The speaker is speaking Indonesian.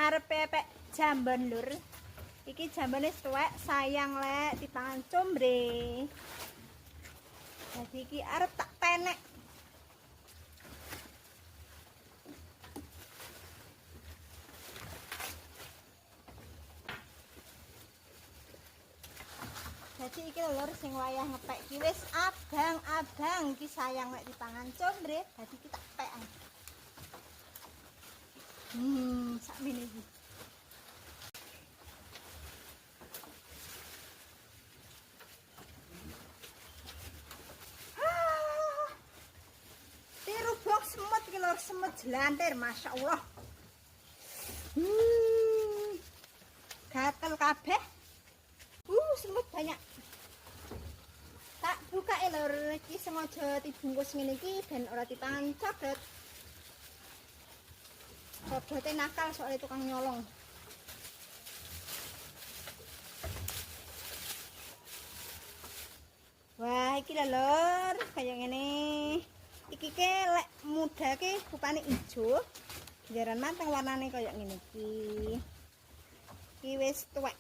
arep pepek jambon lur. Iki jambone tuwek sayang lek dipangan combre. Jadi iki arep tak penek. Jadi iki lur sing wayah ngepek iki wis abang-abang iki sayang lek dipangan combre, dadi kita pek. Sakmene iki. Tiru box semut iki lur, semut jelantir, masyaallah. Gatel kabeh. Semut banyak. Tak buka lur, iki sengaja dibungkus ngene iki ben ora dipangan codot. Codote nakal soalnya tukang nyolong. Wah, iki lur, kaya ngene. Iki ke lek muda ke rupane ijo. Jaran mateng warnane kaya ngene iki. Iki wis tuwek.